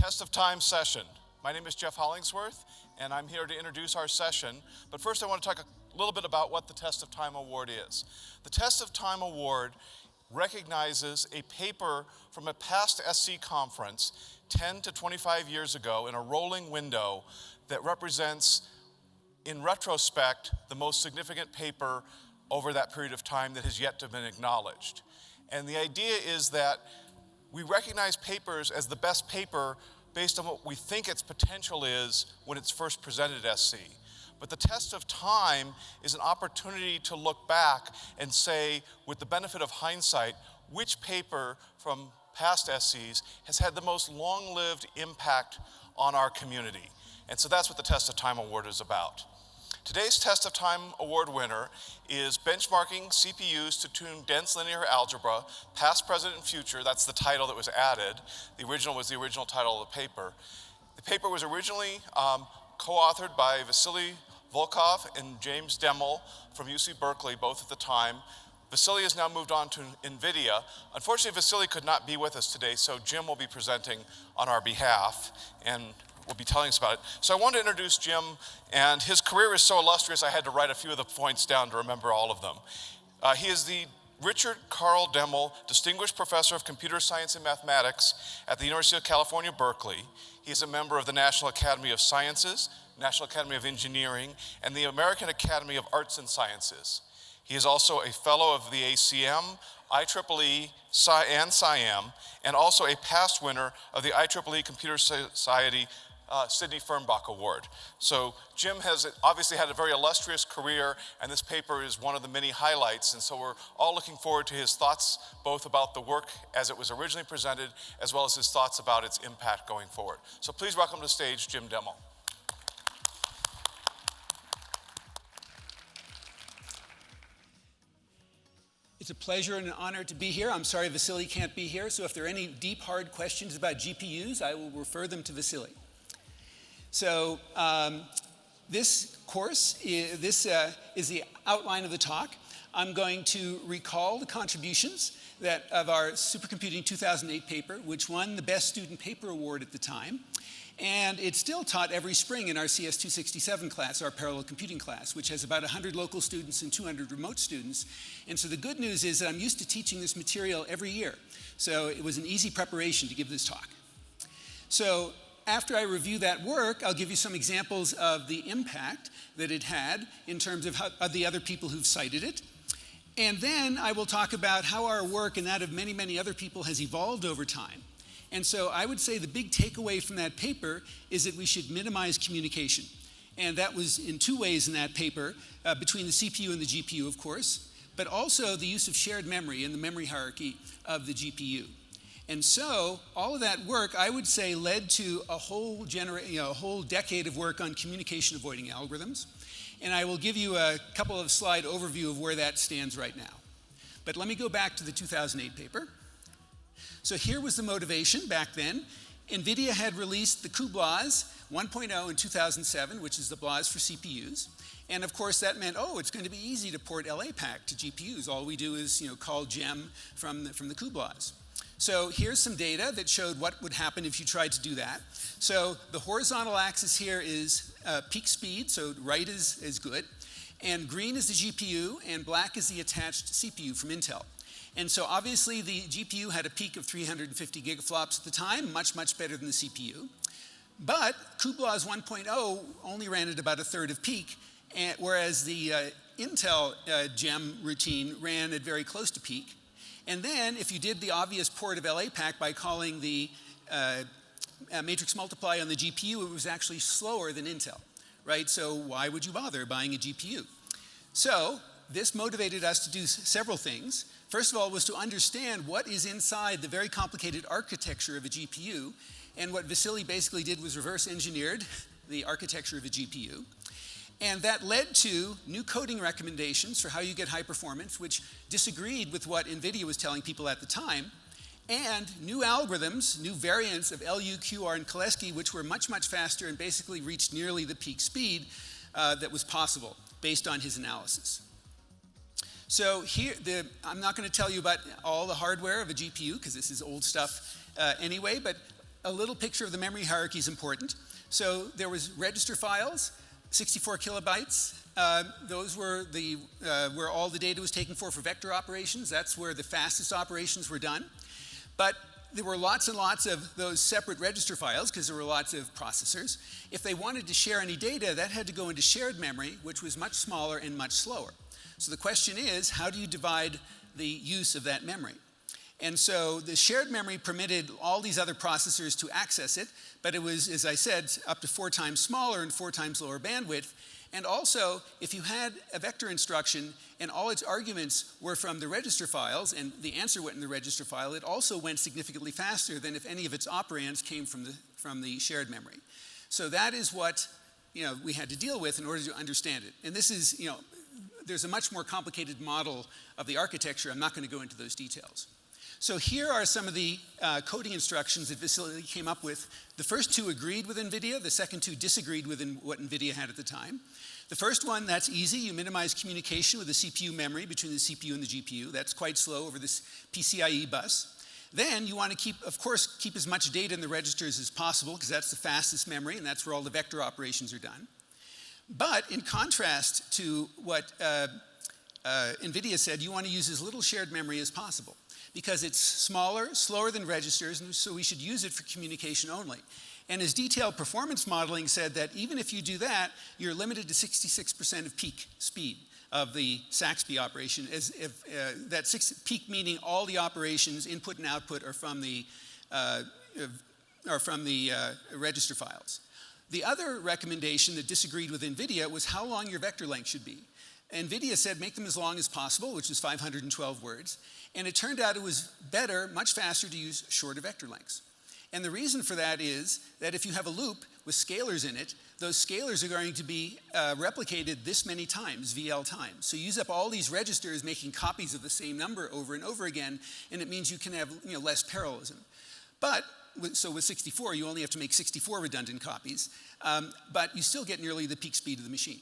Test of Time session. My name is Jeff Hollingsworth, and I'm here to introduce our session. But first I want to talk a little bit about what the Test of Time Award is. The Test of Time Award recognizes a paper from a past SC conference 10 to 25 years ago in a rolling window that represents, in retrospect, the most significant paper over that period of time that has yet to have been acknowledged. And the idea is that we recognize papers as the best paper based on what we think its potential is when it's first presented at SC. But the test of time is an opportunity to look back and say, with the benefit of hindsight, which paper from past SCs has had the most long-lived impact on our community. And so that's what the Test of Time Award is about. Today's Test of Time Award winner is benchmarking CPUs to tune dense linear algebra, past, present, and future. That's the title that was added. The original was the original title of the paper. The paper was originally co-authored by Vasily Volkov and James Demmel from UC Berkeley, both at the time. Vasily has now moved on to NVIDIA. Unfortunately, Vasily could not be with us today, so Jim will be presenting on our behalf and will be telling us about it. So I want to introduce Jim, and his career is so illustrious I had to write a few of the points down to remember all of them. He is the Richard Carl Demmel Distinguished Professor of Computer Science and Mathematics at the University of California, Berkeley. He is a member of the National Academy of Sciences, National Academy of Engineering, and the American Academy of Arts and Sciences. He is also a fellow of the ACM, IEEE, and SIAM, and also a past winner of the IEEE Computer Society Sidney Fernbach Award. So Jim has obviously had a very illustrious career, and this paper is one of the many highlights, and so we're all looking forward to his thoughts both about the work as it was originally presented, as well as his thoughts about its impact going forward. So please welcome to the stage Jim Demmel. It's a pleasure and an honor to be here. I'm sorry Vasily can't be here, so if there are any deep, hard questions about GPUs, I will refer them to Vasily. So this course, is the outline of the talk. I'm going to recall the contributions of our Supercomputing 2008 paper, which won the Best Student Paper Award at the time. And it's still taught every spring in our CS267 class, our parallel computing class, which has about 100 local students and 200 remote students. And so the good news is that I'm used to teaching this material every year. So it was an easy preparation to give this talk. So after I review that work, I'll give you some examples of the impact that it had in terms of the other people who've cited it. And then I will talk about how our work and that of many, many other people has evolved over time. And so I would say the big takeaway from that paper is that we should minimize communication. And that was in two ways in that paper, between the CPU and the GPU, of course, but also the use of shared memory and the memory hierarchy of the GPU. And so all of that work, I would say, led to a whole decade of work on communication avoiding algorithms. And I will give you a couple of slide overview of where that stands right now. But let me go back to the 2008 paper. So here was the motivation back then. NVIDIA had released the cuBLAS 1.0 in 2007, which is the BLAS for CPUs. And of course, that meant, oh, it's going to be easy to port LAPACK to GPUs. All we do is call gem from the cuBLAS. So here's some data that showed what would happen if you tried to do that. So the horizontal axis here is peak speed, so right is good. And green is the GPU, and black is the attached CPU from Intel. And so obviously the GPU had a peak of 350 gigaflops at the time, much, much better than the CPU. But cuBLAS 1.0 only ran at about a third of peak, whereas the Intel gem routine ran at very close to peak. And then if you did the obvious port of LAPACK by calling the matrix multiply on the GPU, it was actually slower than Intel, right? So why would you bother buying a GPU? So this motivated us to do several things. First of all was to understand what is inside the very complicated architecture of a GPU. And what Vasily basically did was reverse engineered the architecture of a GPU. And that led to new coding recommendations for how you get high performance, which disagreed with what NVIDIA was telling people at the time, and new algorithms, new variants of LU, QR, and Koleski, which were much, much faster and basically reached nearly the peak speed that was possible based on his analysis. So here, I'm not going to tell you about all the hardware of a GPU, because this is old stuff anyway, but a little picture of the memory hierarchy is important. So there was register files, 64 kilobytes. Those were where all the data was taken for vector operations. That's where the fastest operations were done. But there were lots and lots of those separate register files because there were lots of processors. If they wanted to share any data, that had to go into shared memory, which was much smaller and much slower. So the question is, how do you divide the use of that memory? And so the shared memory permitted all these other processors to access it, but it was, as I said, up to 4 times smaller and 4 times lower bandwidth. And also, if you had a vector instruction and all its arguments were from the register files and the answer went in the register file, it also went significantly faster than if any of its operands came from the shared memory. So that is what we had to deal with in order to understand it. And this is, there's a much more complicated model of the architecture. I'm not going to go into those details. So here are some of the coding instructions that Vasily came up with. The first 2 agreed with NVIDIA. The second 2 disagreed with what NVIDIA had at the time. The first one, that's easy. You minimize communication with the CPU memory between the CPU and the GPU. That's quite slow over this PCIe bus. Then you want to keep as much data in the registers as possible because that's the fastest memory and that's where all the vector operations are done. But in contrast to what NVIDIA said, you want to use as little shared memory as possible because it's smaller, slower than registers, and so we should use it for communication only. And his detailed performance modeling said that even if you do that, you're limited to 66% of peak speed of the Saxby operation. Peak meaning all the operations, input and output, are from the register files. The other recommendation that disagreed with NVIDIA was how long your vector length should be. NVIDIA said make them as long as possible, which is 512 words. And it turned out it was better, much faster, to use shorter vector lengths. And the reason for that is that if you have a loop with scalars in it, those scalars are going to be replicated this many times, VL times. So you use up all these registers making copies of the same number over and over again, and it means you can have less parallelism. But so with 64, you only have to make 64 redundant copies, but you still get nearly the peak speed of the machine.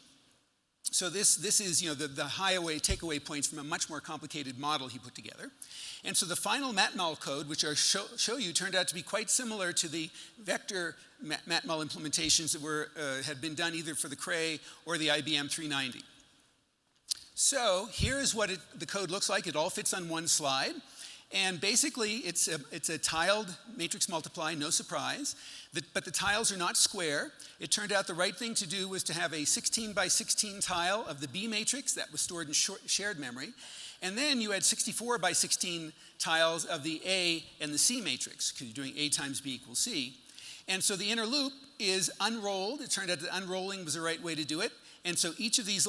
So this is the takeaway points from a much more complicated model he put together. And so the final matmul code, which I'll show you, turned out to be quite similar to the vector matmul implementations that had been done either for the Cray or the IBM 390. So here is what the code looks like. It all fits on one slide. And basically, it's a tiled matrix multiply, no surprise. But the tiles are not square. It turned out the right thing to do was to have a 16 by 16 tile of the B matrix that was stored in shared memory. And then you had 64 by 16 tiles of the A and the C matrix, because you're doing A times B equals C. And so the inner loop is unrolled. It turned out that unrolling was the right way to do it. And so each of these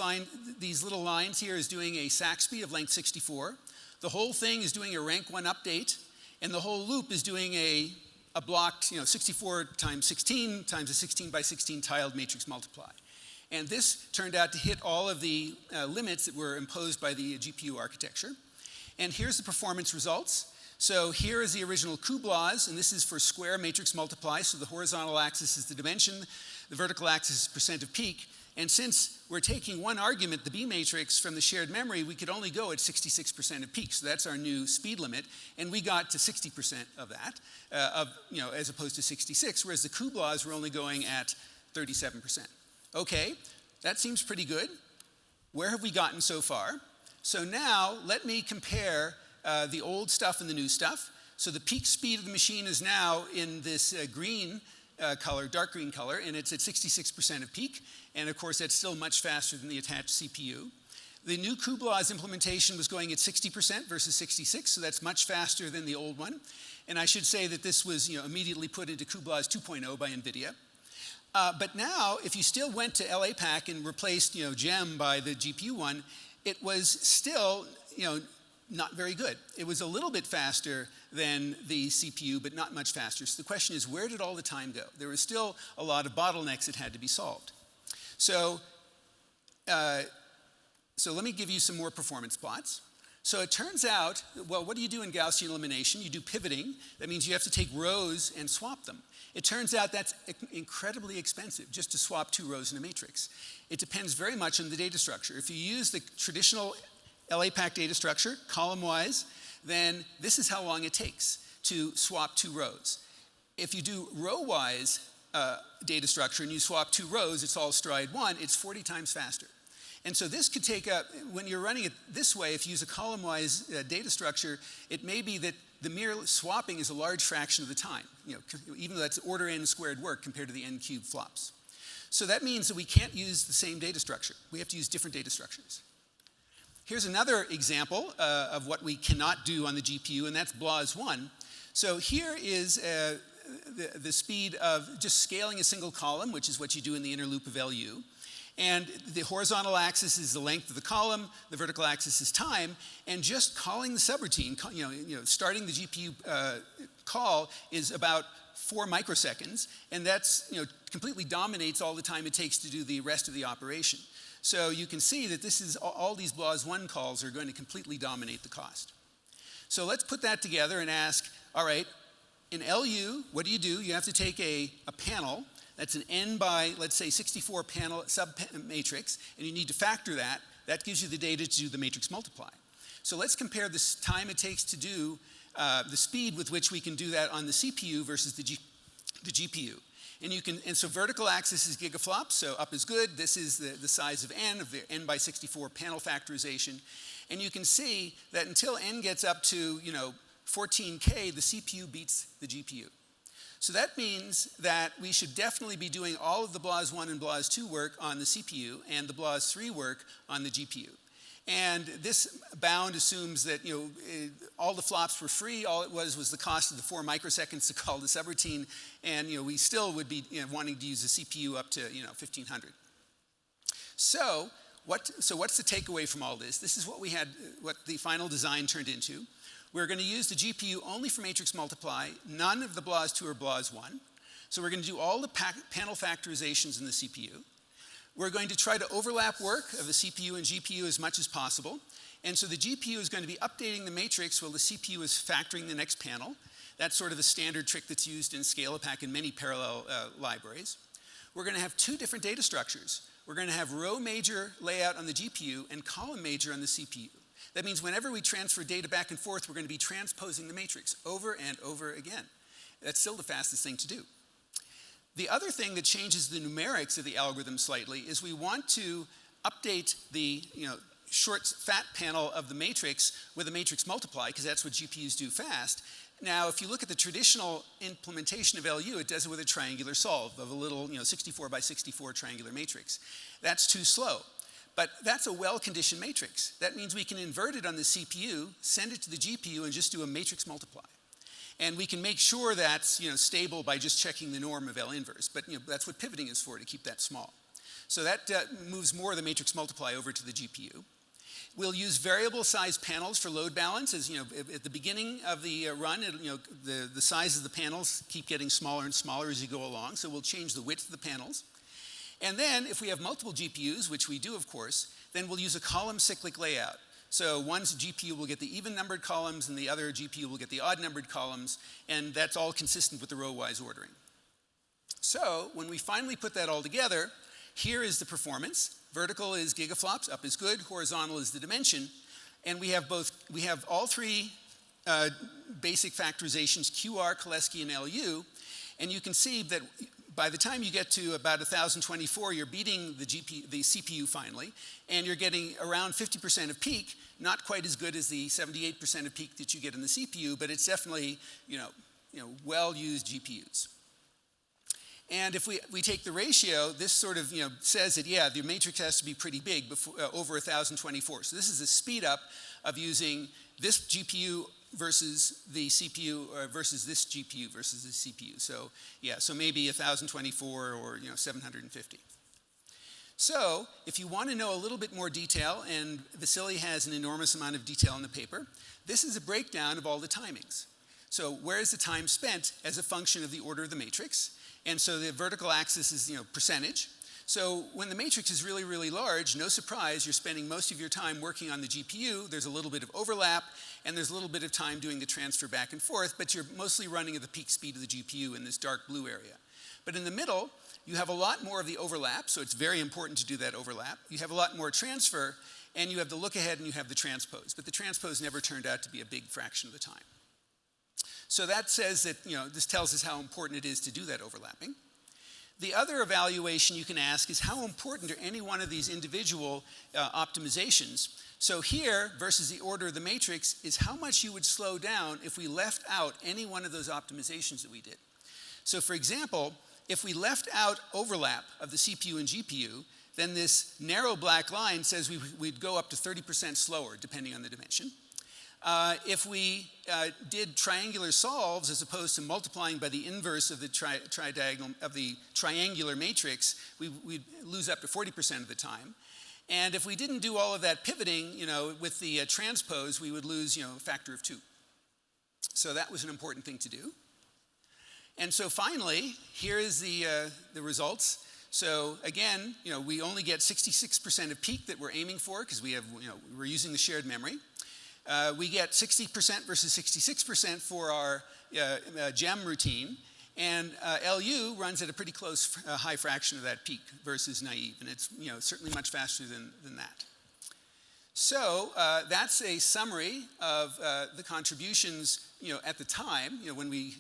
little lines here is doing a Saxby of length 64. The whole thing is doing a rank 1 update, and the whole loop is doing a blocked 64 times 16 times a 16 by 16 tiled matrix multiply. And this turned out to hit all of the limits that were imposed by the GPU architecture. And here's the performance results. So here is the original cuBLAS, and this is for square matrix multiply. So the horizontal axis is the dimension, the vertical axis is percent of peak. And since we're taking one argument, the B matrix, from the shared memory, we could only go at 66% of peak. So that's our new speed limit. And we got to 60% of that, as opposed to 66, whereas the cuBLAS were only going at 37%. Okay, that seems pretty good. Where have we gotten so far? So now let me compare the old stuff and the new stuff. So the peak speed of the machine is now in this green color, dark green color, and it's at 66% of peak. And of course, that's still much faster than the attached CPU. The new cuBLAS implementation was going at 60% versus 66, so that's much faster than the old one. And I should say that this was immediately put into cuBLAS 2.0 by NVIDIA. But now, if you still went to LAPACK and replaced GEM by the GPU one, it was still not very good. It was a little bit faster than the CPU, but not much faster. So the question is, where did all the time go? There was still a lot of bottlenecks that had to be solved. So let me give you some more performance plots. So it turns out, well, what do you do in Gaussian elimination? You do pivoting. That means you have to take rows and swap them. It turns out that's incredibly expensive just to swap 2 rows in a matrix. It depends very much on the data structure. If you use the traditional LAPACK data structure, column-wise, then this is how long it takes to swap 2 rows. if you do row-wise data structure and you swap 2 rows, it's all stride 1, it's 40 times faster. And so this could take up, when you're running it this way, if you use a column-wise data structure, it may be that the mere swapping is a large fraction of the time, even though that's order n squared work compared to the n cubed flops. So that means that we can't use the same data structure. We have to use different data structures. Here's another example of what we cannot do on the GPU, and that's BLAS1. So here is the speed of just scaling a single column, which is what you do in the inner loop of LU. And the horizontal axis is the length of the column, the vertical axis is time, and just calling the subroutine, starting the GPU call is about 4 microseconds, and that's completely dominates all the time it takes to do the rest of the operation. So you can see that this is all these BLAS1 calls are going to completely dominate the cost. So let's put that together and ask, all right, in LU, what do? You have to take a panel. That's an n by, let's say, 64 panel sub-matrix, and you need to factor that. That gives you the data to do the matrix multiply. So let's compare the time it takes to do the speed with which we can do that on the CPU versus the GPU. And so vertical axis is gigaflops, so up is good. This is the size of n n by 64 panel factorization. And you can see that until n gets up to 14K, the CPU beats the GPU. So that means that we should definitely be doing all of the BLAS1 and BLAS2 work on the CPU and the BLAS3 work on the GPU. And this bound assumes that all the flops were free. All it was the cost of the 4 microseconds to call the subroutine, and we still would be wanting to use the CPU up to 1500. So what's the takeaway from all this? This is what we had, what the final design turned into. We're going to use the GPU only for matrix multiply, none of the BLAS2 or BLAS1. So we're going to do all the panel factorizations in the CPU. We're going to try to overlap work of the CPU and GPU as much as possible. And so the GPU is going to be updating the matrix while the CPU is factoring the next panel. That's sort of a standard trick that's used in Scalapack and many parallel libraries. We're going to have 2 different data structures. We're going to have row major layout on the GPU and column major on the CPU. That means whenever we transfer data back and forth, we're going to be transposing the matrix over and over again. That's still the fastest thing to do. The other thing that changes the numerics of the algorithm slightly is we want to update the short fat panel of the matrix with a matrix multiply, because that's what GPUs do fast. Now, if you look at the traditional implementation of LU, it does it with a triangular solve of a little 64 by 64 triangular matrix. That's too slow. But that's a well-conditioned matrix. That means we can invert it on the CPU, send it to the GPU, and just do a matrix multiply. And we can make sure that's stable by just checking the norm of L inverse. But that's what pivoting is for, to keep that small. So that moves more of the matrix multiply over to the GPU. We'll use variable size panels for load balance. As at the beginning of the run, the size of the panels keep getting smaller and smaller as you go along. So we'll change the width of the panels. And then if we have multiple GPUs, which we do of course, then we'll use a column cyclic layout. So one GPU will get the even numbered columns and the other GPU will get the odd numbered columns, and that's all consistent with the row-wise ordering. So when we finally put that all together, here is the performance. Vertical is gigaflops, up is good, horizontal is the dimension, and we have all 3 basic factorizations, QR, Cholesky, and LU, and you can see that by the time you get to about 1024, you're beating the CPU finally, and you're getting around 50% of peak, not quite as good as the 78% of peak that you get in the CPU, but it's definitely well-used GPUs. And if we take the ratio, this sort of says that, yeah, the matrix has to be pretty big, before, over 1024. So this is a speed up of using this GPU versus the CPU, or versus this GPU versus the CPU. So yeah, so maybe 1024 or 750. So if you want to know a little bit more detail, and Vasily has an enormous amount of detail in the paper, this is a breakdown of all the timings. So where is the time spent as a function of the order of the matrix? And so the vertical axis is percentage. So when the matrix is really, really large, no surprise, you're spending most of your time working on the GPU. There's a little bit of overlap, and there's a little bit of time doing the transfer back and forth, but you're mostly running at the peak speed of the GPU in this dark blue area. But in the middle, you have a lot more of the overlap, so it's very important to do that overlap. You have a lot more transfer, and you have the look ahead and you have the transpose. But the transpose never turned out to be a big fraction of the time. So that says that, this tells us how important it is to do that overlapping. The other evaluation you can ask is how important are any one of these individual optimizations. So here, versus the order of the matrix, is how much you would slow down if we left out any one of those optimizations that we did. So for example, if we left out overlap of the CPU and GPU, then this narrow black line says we'd go up to 30% slower, depending on the dimension. If we did triangular solves as opposed to multiplying by the inverse of the triangular matrix, we'd lose up to 40% of the time. And if we didn't do all of that pivoting, with the transpose, we would lose, a factor of 2. So that was an important thing to do. And so finally, here is the results. So again, we only get 66% of peak that we're aiming for because we're using the shared memory. We get 60% versus 66% for our gem routine, and LU runs at a pretty close high fraction of that peak versus naive, and it's certainly much faster than that. So that's a summary of the contributions at the time when we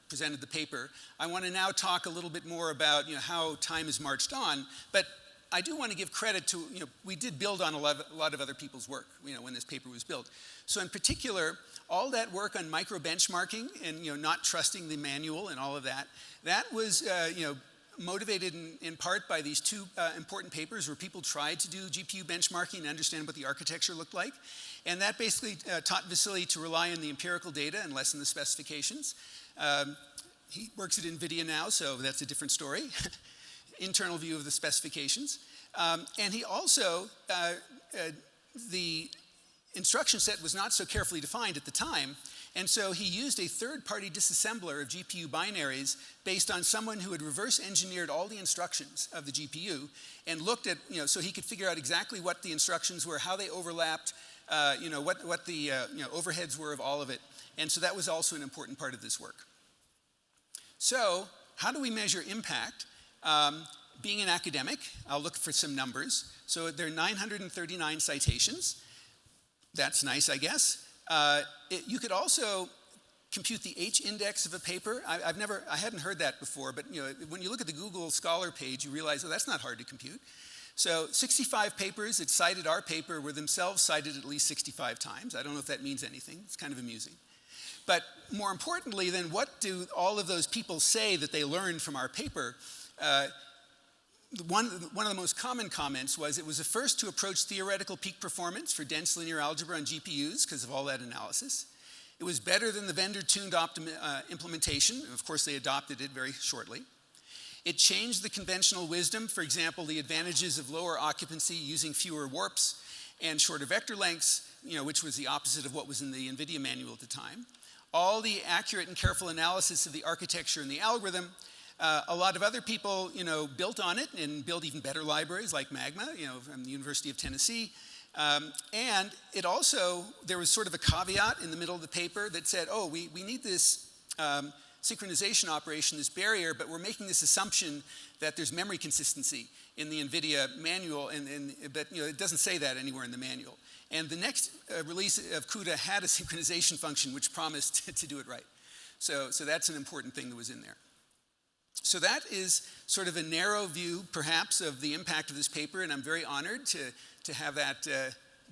presented the paper. I want to now talk a little bit more about how time has marched on, but I do want to give credit to, we did build on a lot of other people's work, when this paper was built. So in particular, all that work on micro benchmarking and, not trusting the manual and all of that, that was, motivated in part by these two important papers where people tried to do GPU benchmarking and understand what the architecture looked like. And that basically taught Vasily to rely on the empirical data and less on the specifications. He works at NVIDIA now, so that's a different story. Internal view of the specifications. And he also, the instruction set was not so carefully defined at the time, and so he used a third-party disassembler of GPU binaries based on someone who had reverse engineered all the instructions of the GPU and looked at, so he could figure out exactly what the instructions were, how they overlapped, what the overheads were of all of it. And so that was also an important part of this work. So how do we measure impact? Being an academic, I'll look for some numbers. So there are 939 citations. That's nice, I guess. You could also compute the H-index of a paper. I hadn't heard that before, but when you look at the Google Scholar page, you realize, that's not hard to compute. So 65 papers that cited our paper were themselves cited at least 65 times. I don't know if that means anything. It's kind of amusing. But more importantly, then, what do all of those people say that they learned from our paper? One of the most common comments was it was the first to approach theoretical peak performance for dense linear algebra on GPUs because of all that analysis. It was better than the vendor-tuned implementation. Of course, they adopted it very shortly. It changed the conventional wisdom, for example, the advantages of lower occupancy using fewer warps and shorter vector lengths, which was the opposite of what was in the NVIDIA manual at the time. All the accurate and careful analysis of the architecture and the algorithm. A lot of other people, built on it and built even better libraries like Magma, from the University of Tennessee. And it also, there was sort of a caveat in the middle of the paper that said, we need this synchronization operation, this barrier, but we're making this assumption that there's memory consistency in the NVIDIA manual, but it doesn't say that anywhere in the manual. And the next release of CUDA had a synchronization function which promised to do it right. So that's an important thing that was in there. So that is sort of a narrow view, perhaps, of the impact of this paper, and I'm very honored to have that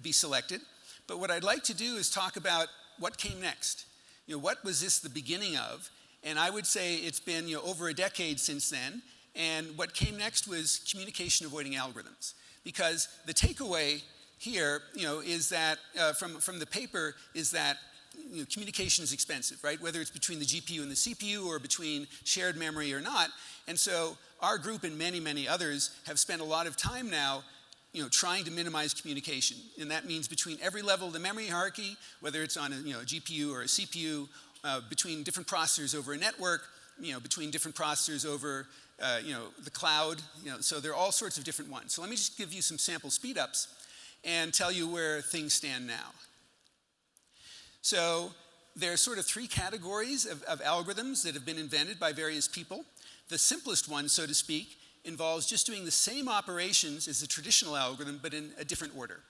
be selected. But what I'd like to do is talk about what came next. What was this the beginning of? And I would say it's been over a decade since then, and what came next was communication avoiding algorithms. Because the takeaway here, is that from the paper is that communication is expensive, right? Whether it's between the GPU and the CPU or between shared memory or not. And so our group and many, many others have spent a lot of time now trying to minimize communication. And that means between every level of the memory hierarchy, whether it's on a GPU or a CPU, between different processors over a network, between different processors over the cloud. So there are all sorts of different ones. So let me just give you some sample speedups and tell you where things stand now. So there are sort of three categories of algorithms that have been invented by various people. The simplest one, so to speak, involves just doing the same operations as the traditional algorithm, but in a different order.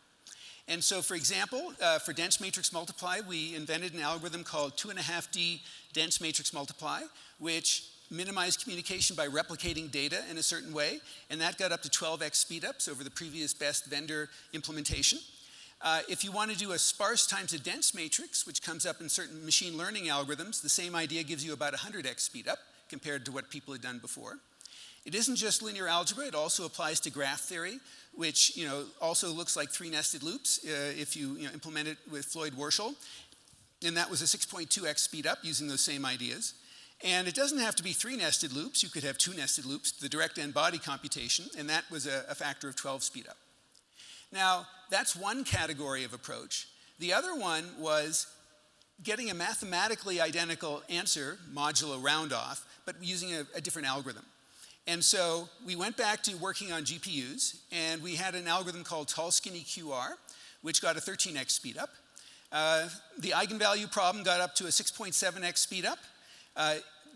And so, for example, for dense matrix multiply, we invented an algorithm called 2.5D dense matrix multiply, which minimized communication by replicating data in a certain way, and that got up to 12x speedups over the previous best vendor implementation. If you want to do a sparse times a dense matrix, which comes up in certain machine learning algorithms, the same idea gives you about 100x speedup compared to what people had done before. It isn't just linear algebra, it also applies to graph theory, which also looks like three nested loops if you implement it with Floyd-Warshall. And that was a 6.2x speed up using those same ideas. And it doesn't have to be three nested loops, you could have two nested loops, the direct end body computation, and that was a factor of 12 speed up. Now, that's one category of approach. The other one was getting a mathematically identical answer, modulo round off, but using a different algorithm. And so we went back to working on GPUs, and we had an algorithm called tall skinny QR, which got a 13x speed up. The eigenvalue problem got up to a 6.7x speed up.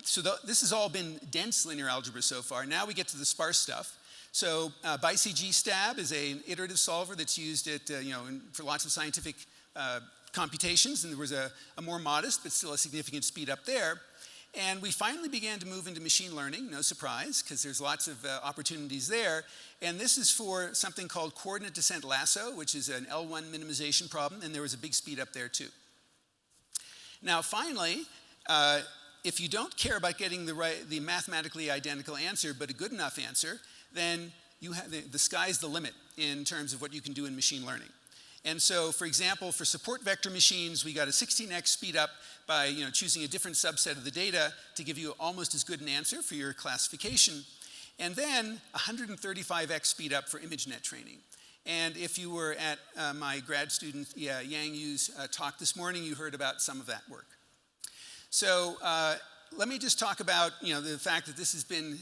So this has all been dense linear algebra so far. Now we get to the sparse stuff. So BiCG-STAB is an iterative solver that's used at, for lots of scientific computations, and there was a more modest but still a significant speed up there. And we finally began to move into machine learning, no surprise, because there's lots of opportunities there. And this is for something called coordinate descent lasso, which is an L1 minimization problem, and there was a big speed up there too. Now finally, if you don't care about getting the mathematically identical answer, but a good enough answer, then the sky's the limit in terms of what you can do in machine learning. And so, for example, for support vector machines, we got a 16x speed up by choosing a different subset of the data to give you almost as good an answer for your classification. And then 135x speed up for ImageNet training. And if you were at my grad student Yang Yu's talk this morning, you heard about some of that work. So let me just talk about the fact that this has been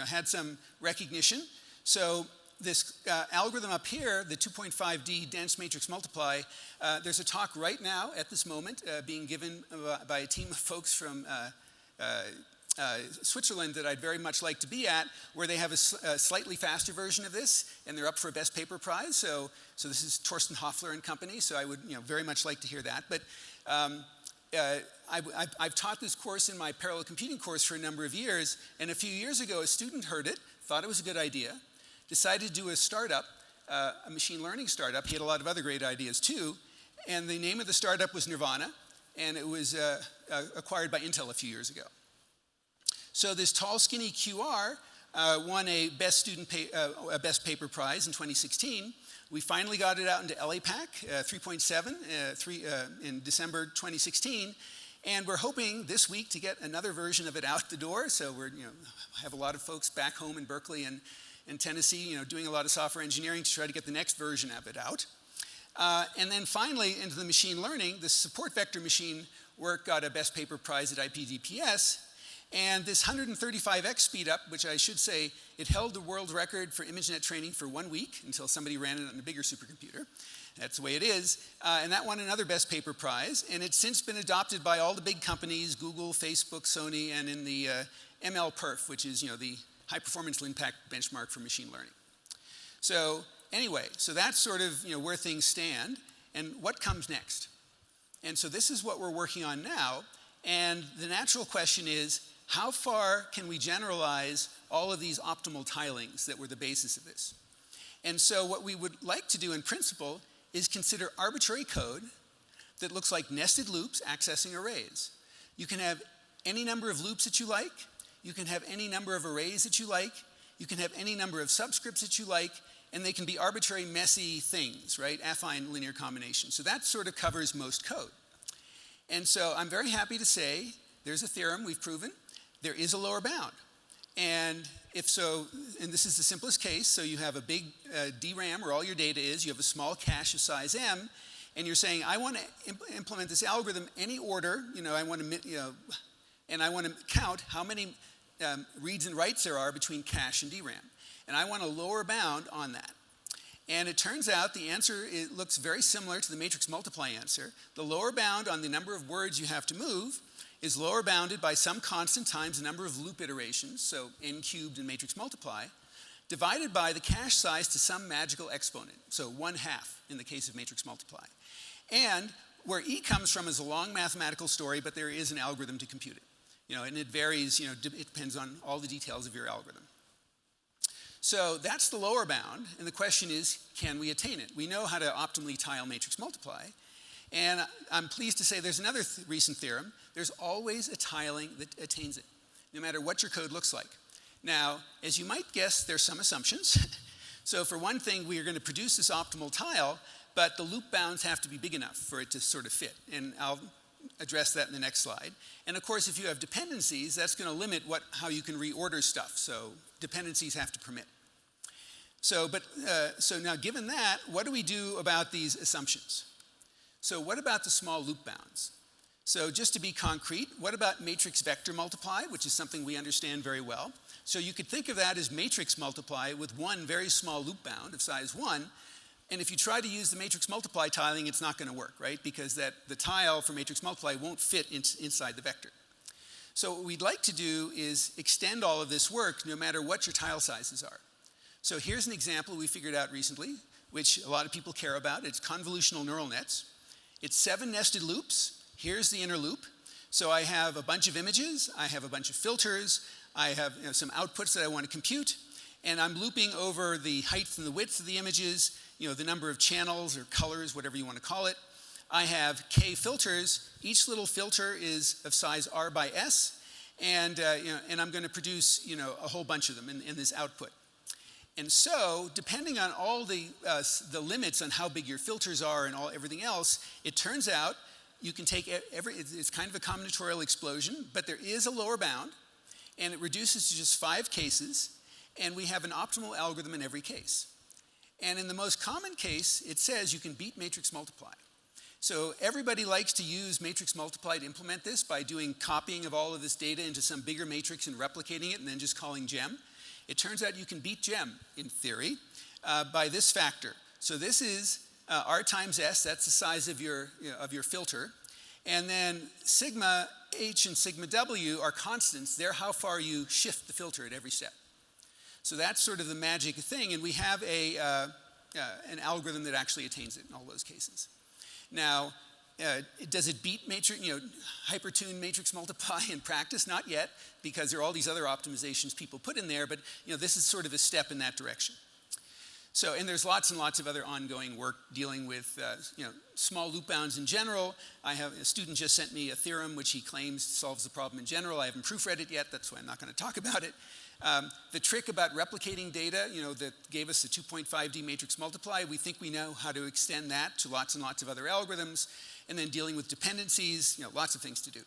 had some recognition. So this algorithm up here, the 2.5D dense matrix multiply, there's a talk right now at this moment being given by a team of folks from Switzerland that I'd very much like to be at, where they have a slightly faster version of this, and they're up for a best paper prize. So this is Torsten Hoffler and company, so I would very much like to hear that. But I've taught this course in my parallel computing course for a number of years, and a few years ago a student heard it, thought it was a good idea, decided to do a startup, a machine learning startup. He had a lot of other great ideas too, and the name of the startup was Nirvana, and it was acquired by Intel a few years ago. So this tall skinny QR won a best paper prize in 2016. We finally got it out into LAPAC 3.7 in December 2016, and we're hoping this week to get another version of it out the door. So we're have a lot of folks back home in Berkeley and in Tennessee, doing a lot of software engineering to try to get the next version of it out. And then finally, into the machine learning, the support vector machine work got a best paper prize at IPDPS. And this 135x speed up, which I should say, it held the world record for ImageNet training for 1 week until somebody ran it on a bigger supercomputer. That's the way it is. And that won another best paper prize. And it's since been adopted by all the big companies, Google, Facebook, Sony, and in the MLPerf, which is the high performance Linpack benchmark for machine learning. So anyway, so that's sort of where things stand, and what comes next. And so this is what we're working on now, and the natural question is, how far can we generalize all of these optimal tilings that were the basis of this? And so what we would like to do in principle is consider arbitrary code that looks like nested loops accessing arrays. You can have any number of loops that you like. You can have any number of arrays that you like. You can have any number of subscripts that you like, and they can be arbitrary, messy things, right? Affine linear combinations. So that sort of covers most code. And so I'm very happy to say there's a theorem we've proven. There is a lower bound. And if so, and this is the simplest case, so you have a big DRAM where all your data is, you have a small cache of size m, and you're saying, I want to implement this algorithm any order, I want to, and I want to count how many reads and writes there are between cache and DRAM. And I want a lower bound on that. And it turns out the answer looks very similar to the matrix multiply answer. The lower bound on the number of words you have to move is lower bounded by some constant times the number of loop iterations, so n cubed in matrix multiply. divided by the cache size to some magical exponent, so 1/2 in the case of matrix multiply. And where E comes from is a long mathematical story, but there is an algorithm to compute it. And it varies, it depends on all the details of your algorithm. So that's the lower bound, and the question is, can we attain it? We know how to optimally tile matrix multiply, and I'm pleased to say there's another recent theorem. There's always a tiling that attains it, no matter what your code looks like. Now, as you might guess, there's some assumptions. So for one thing, we are going to produce this optimal tile, but the loop bounds have to be big enough for it to sort of fit, and I'll address that in the next slide. And of course, if you have dependencies, that's going to limit how you can reorder stuff, so dependencies have to permit. So now given that, what do we do about these assumptions? So what about the small loop bounds? So just to be concrete, what about matrix vector multiply, which is something we understand very well? So you could think of that as matrix multiply with one very small loop bound of size 1, and if you try to use the matrix multiply tiling, it's not going to work, right? Because the tile for matrix multiply won't fit inside the vector. So what we'd like to do is extend all of this work no matter what your tile sizes are. So here's an example we figured out recently, which a lot of people care about. It's convolutional neural nets. It's 7 nested loops. Here's the inner loop. So I have a bunch of images, I have a bunch of filters, I have some outputs that I want to compute, and I'm looping over the height and the width of the images, the number of channels or colors, whatever you want to call it. I have k filters. Each little filter is of size r by s, and I'm going to produce a whole bunch of them in this output. And so, depending on all the limits on how big your filters are and everything else, it turns out you can take it's kind of a combinatorial explosion, but there is a lower bound, and it reduces to just 5 cases, and we have an optimal algorithm in every case. And in the most common case, it says you can beat matrix multiply. So everybody likes to use matrix multiply to implement this by doing copying of all of this data into some bigger matrix and replicating it and then just calling gem. It turns out you can beat gem, in theory, by this factor. So this is r times s, that's the size of your filter. And then sigma h and sigma w are constants. They're how far you shift the filter at every step. So that's sort of the magic thing, and we have an algorithm that actually attains it in all those cases. Now, does it beat hypertune matrix multiply in practice? Not yet, because there are all these other optimizations people put in there, but this is sort of a step in that direction. So, and there's lots and lots of other ongoing work dealing with small loop bounds in general. I have a student just sent me a theorem which he claims solves the problem in general. I haven't proofread it yet, that's why I'm not going to talk about it. The trick about replicating data, that gave us the 2.5D matrix multiply, we think we know how to extend that to lots and lots of other algorithms, and then dealing with dependencies, lots of things to do.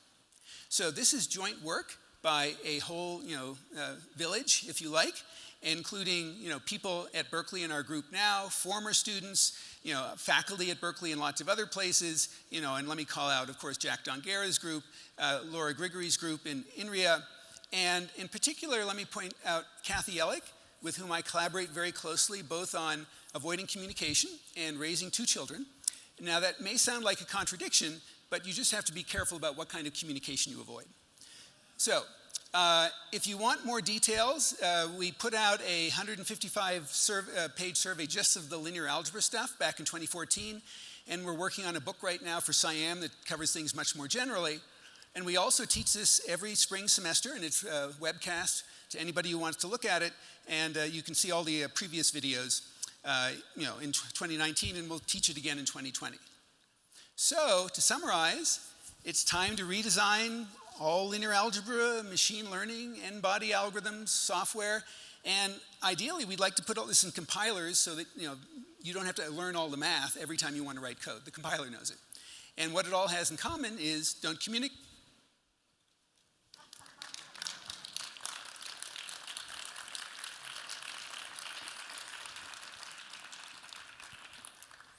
So this is joint work by a whole, village, if you like, including, people at Berkeley in our group now, former students, faculty at Berkeley and lots of other places, and let me call out, of course, Jack Donguera's group, Laura Grigory's group in INRIA, and in particular, let me point out Kathy Ellick, with whom I collaborate very closely, both on avoiding communication and raising 2 children. Now, that may sound like a contradiction, but you just have to be careful about what kind of communication you avoid. So, if you want more details, we put out a 155-page survey just of the linear algebra stuff back in 2014, and we're working on a book right now for SciAm that covers things much more generally. And we also teach this every spring semester, and it's webcast to anybody who wants to look at it. And you can see all the previous videos, in 2019, and we'll teach it again in 2020. So, to summarize, it's time to redesign all linear algebra, machine learning, n-body algorithms, software, and ideally, we'd like to put all this in compilers so that you don't have to learn all the math every time you want to write code. The compiler knows it. And what it all has in common is don't communicate.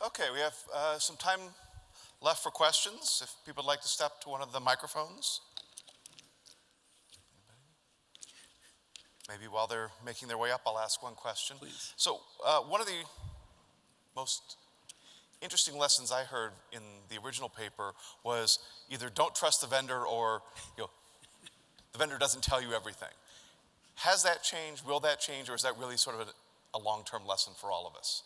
Okay, we have some time left for questions. If people would like to step to one of the microphones. Maybe while they're making their way up, I'll ask one question. Please. So one of the most interesting lessons I heard in the original paper was either don't trust the vendor or the vendor doesn't tell you everything. Has that changed? Will that change? Or is that really sort of a long-term lesson for all of us?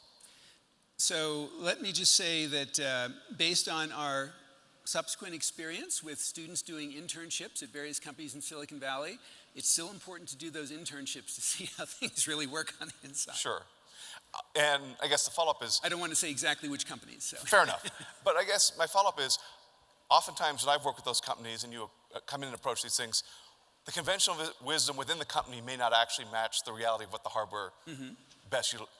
So let me just say that based on our subsequent experience with students doing internships at various companies in Silicon Valley, it's still important to do those internships to see how things really work on the inside. Sure. And I guess the follow-up is... I don't want to say exactly which companies. So. Fair enough. But I guess my follow-up is, oftentimes when I've worked with those companies and you come in and approach these things, the conventional wisdom within the company may not actually match the reality of what the hardware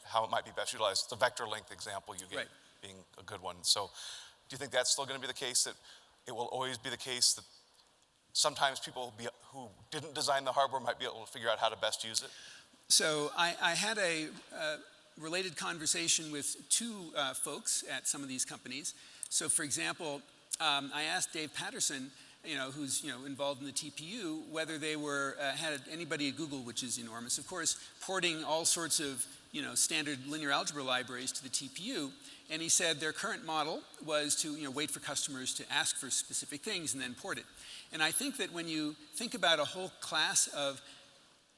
how it might be best utilized. The vector length example you gave being a good one. So do you think that's still going to be the case, that it will always be the case that sometimes people who didn't design the hardware might be able to figure out how to best use it? So I had a related conversation with two folks at some of these companies. So for example, I asked Dave Patterson, who's involved in the TPU, whether they had anybody at Google, which is enormous, of course, porting all sorts of standard linear algebra libraries to the TPU. And he said their current model was to wait for customers to ask for specific things and then port it. And I think that when you think about a whole class of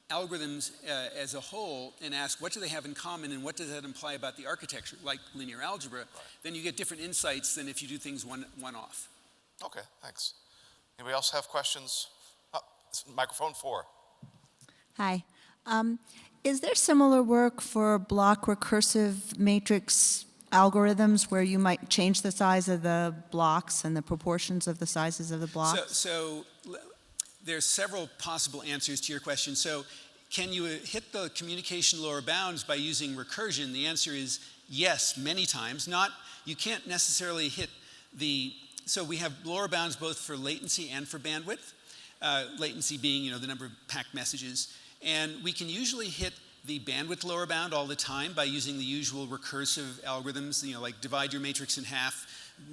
algorithms as a whole and ask what do they have in common and what does that imply about the architecture, like linear algebra, then you get different insights than if you do things one-off. Okay, thanks. Anybody else have questions? Microphone 4. Hi. Is there similar work for block recursive matrix algorithms where you might change the size of the blocks and the proportions of the sizes of the blocks? So there's several possible answers to your question. So can you hit the communication lower bounds by using recursion? The answer is yes, many times. You can't necessarily hit so we have lower bounds both for latency and for bandwidth. Latency being, the number of packed messages. And we can usually hit the bandwidth lower bound all the time by using the usual recursive algorithms, like divide your matrix in half,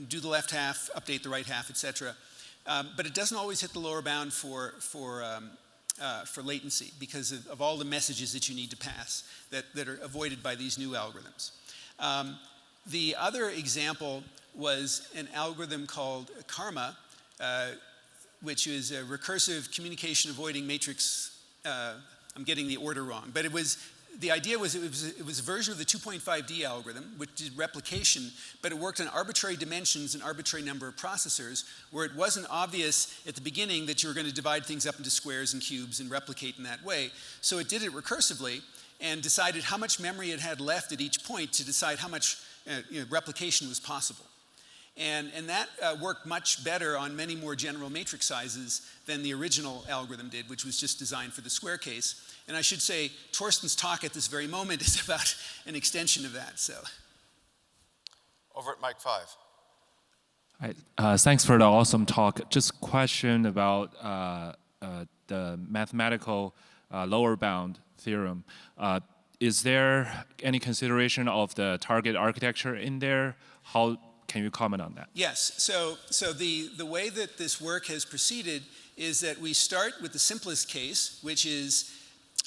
do the left half, update the right half, etc. But it doesn't always hit the lower bound for latency because of all the messages that you need to pass that are avoided by these new algorithms. The other example was an algorithm called Karma, which is a recursive communication avoiding matrix. I'm getting the order wrong, but the idea was it was a version of the 2.5D algorithm, which did replication, but it worked on arbitrary dimensions and arbitrary number of processors, where it wasn't obvious at the beginning that you were going to divide things up into squares and cubes and replicate in that way. So it did it recursively and decided how much memory it had left at each point to decide how much replication was possible. And that worked much better on many more general matrix sizes than the original algorithm did, which was just designed for the square case. And I should say, Torsten's talk at this very moment is about an extension of that. So, over at mic 5. Hi. Thanks for the awesome talk. Just question about the mathematical lower bound theorem. Is there any consideration of the target architecture in there? How can you comment on that? Yes. So the way that this work has proceeded is that we start with the simplest case, which is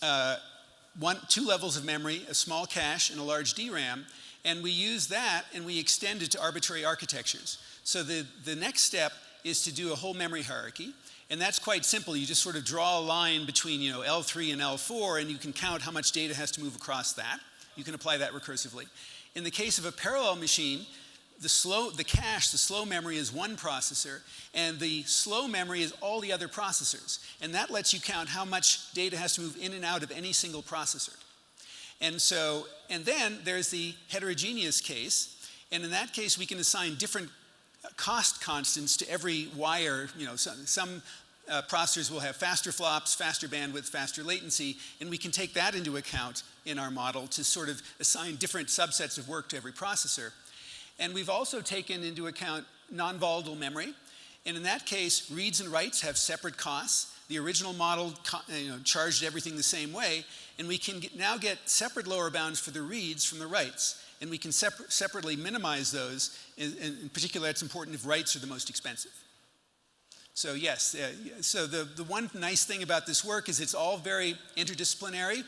2 levels of memory, a small cache and a large DRAM, and we use that and we extend it to arbitrary architectures. So the next step is to do a whole memory hierarchy, and that's quite simple. You just sort of draw a line between L3 and L4, and you can count how much data has to move across that. You can apply that recursively. In the case of a parallel machine, the slow memory is one processor, and the slow memory is all the other processors. And that lets you count how much data has to move in and out of any single processor. And then there's the heterogeneous case, and in that case we can assign different cost constants to every wire. Some processors will have faster flops, faster bandwidth, faster latency, and we can take that into account in our model to sort of assign different subsets of work to every processor. And we've also taken into account non-volatile memory. And in that case, reads and writes have separate costs. The original model charged everything the same way. And we can now get separate lower bounds for the reads from the writes. And we can separately minimize those. In particular, that's important if writes are the most expensive. So yes, so the one nice thing about this work is it's all very interdisciplinary.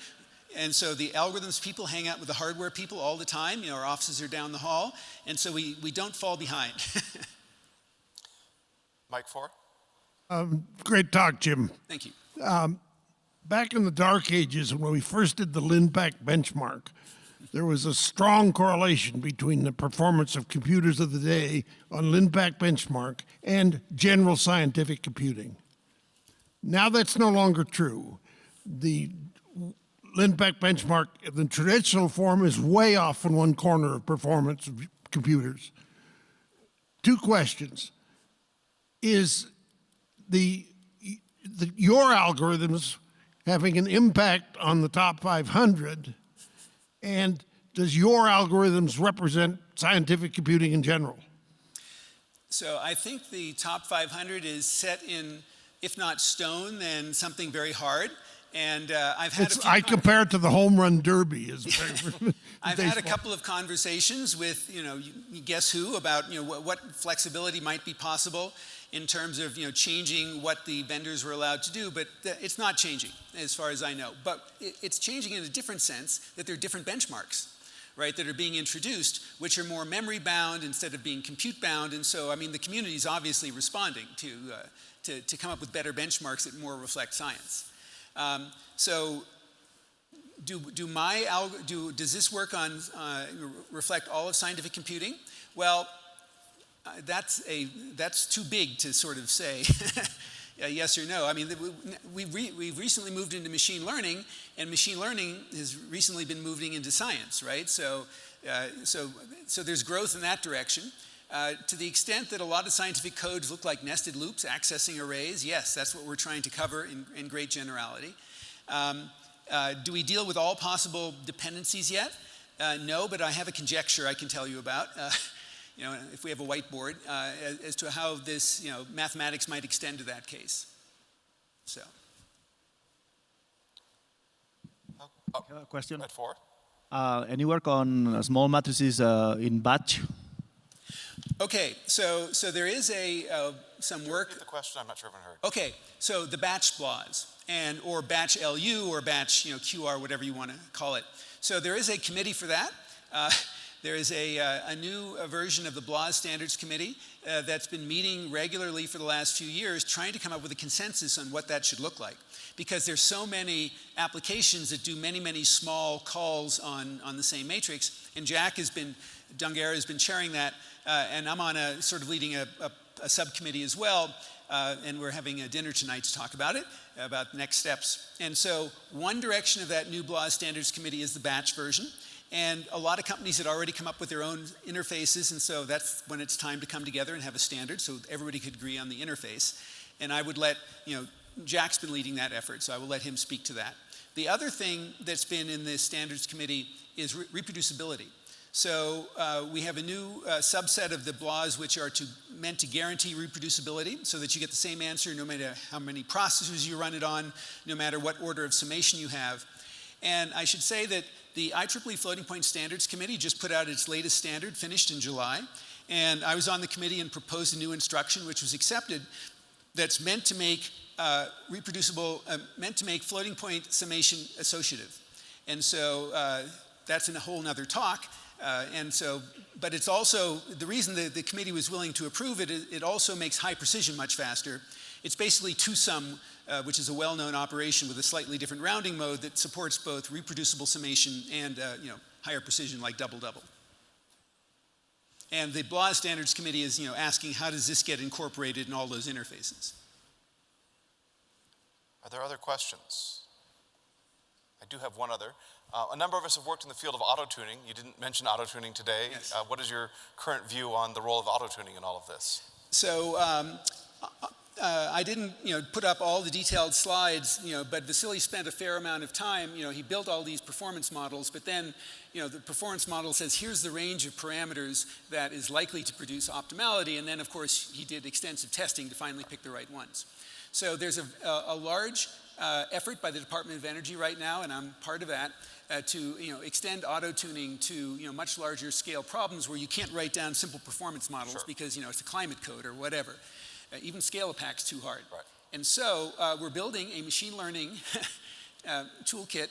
And so the algorithms people hang out with the hardware people all the time. Our offices are down the hall. And so we don't fall behind. Mic 4. Great talk, Jim. Thank you. back in the dark ages when we first did the Linpack Benchmark, there was a strong correlation between the performance of computers of the day on Linpack Benchmark and general scientific computing. Now that's no longer true. The Linpack Benchmark, the traditional form, is way off in one corner of performance of computers. Two questions. Is your algorithms having an impact on the top 500? And does your algorithms represent scientific computing in general? So I think the top 500 is set in, if not stone, then something very hard. And I've had I compare it to the home run derby. I've had a couple of conversations with, you guess who, about what flexibility might be possible in terms of changing what the vendors were allowed to do, but it's not changing as far as I know. But it's changing in a different sense, that there are different benchmarks, right, that are being introduced, which are more memory bound instead of being compute bound. And so, I mean, the community is obviously responding to come up with better benchmarks that more reflect science. So does this work on reflect all of scientific computing? Well, that's too big to sort of say yes or no. I mean, we've recently moved into machine learning, and machine learning has recently been moving into science, right? So there's growth in that direction. To the extent that a lot of scientific codes look like nested loops accessing arrays, yes, that's what we're trying to cover in great generality. Do we deal with all possible dependencies yet? No, but I have a conjecture I can tell you about. If we have a whiteboard, as to how this, mathematics might extend to that case. So. Question. At 4. Any work on small matrices in batch? Okay, so there is some work. Repeat the question. I'm not sure if I heard. Okay, so the batch BLAs, or batch LU, or batch QR, whatever you want to call it. So there is a committee for that. There is a new version of the BLAS Standards Committee that's been meeting regularly for the last few years, trying to come up with a consensus on what that should look like. Because there's so many applications that do many, many small calls on the same matrix, and Dungera has been chairing that, and I'm on sort of leading a subcommittee as well, and we're having a dinner tonight to talk about it, about next steps. And so one direction of that new BLAS Standards Committee is the batch version. And a lot of companies had already come up with their own interfaces, and so that's when it's time to come together and have a standard so everybody could agree on the interface. And I would let, Jack's been leading that effort, so I will let him speak to that. The other thing that's been in the standards committee is reproducibility. So we have a new subset of the BLAs which are meant to guarantee reproducibility so that you get the same answer no matter how many processors you run it on, no matter what order of summation you have. And I should say that the IEEE Floating Point Standards Committee just put out its latest standard, finished in July. And I was on the committee and proposed a new instruction which was accepted that's meant to make meant to make floating point summation associative. And so that's in a whole nother talk. But it's also, the reason the committee was willing to approve it, it also makes high precision much faster. It's basically two-sum, which is a well-known operation with a slightly different rounding mode that supports both reproducible summation and higher precision like double-double. And the BLAS Standards Committee is asking how does this get incorporated in all those interfaces. Are there other questions? I do have one other. A number of us have worked in the field of auto-tuning. You didn't mention auto-tuning today. Yes. What is your current view on the role of auto-tuning in all of this? So I didn't put up all the detailed slides, but Vasily spent a fair amount of time. He built all these performance models, but then the performance model says here's the range of parameters that is likely to produce optimality, and then of course he did extensive testing to finally pick the right ones. So there's a large effort by the Department of Energy right now, and I'm part of that, to extend auto-tuning to much larger scale problems where you can't write down simple performance models Sure. because it's a climate code or whatever. Even scale-a-pack's too hard. Right. And so we're building a machine learning toolkit,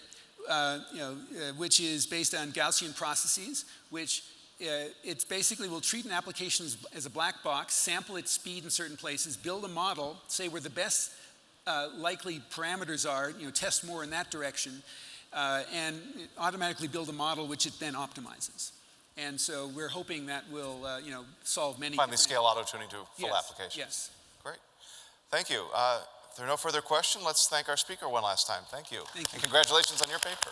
which is based on Gaussian processes, which it's basically will treat an application as a black box, sample its speed in certain places, build a model, say we're the best likely parameters are, test more in that direction, and automatically build a model which it then optimizes. And so we're hoping that will, solve many. Finally scale auto-tuning to full application. Yes. Great. Thank you. If there are no further questions, let's thank our speaker one last time. Thank you. Thank you. And congratulations on your paper.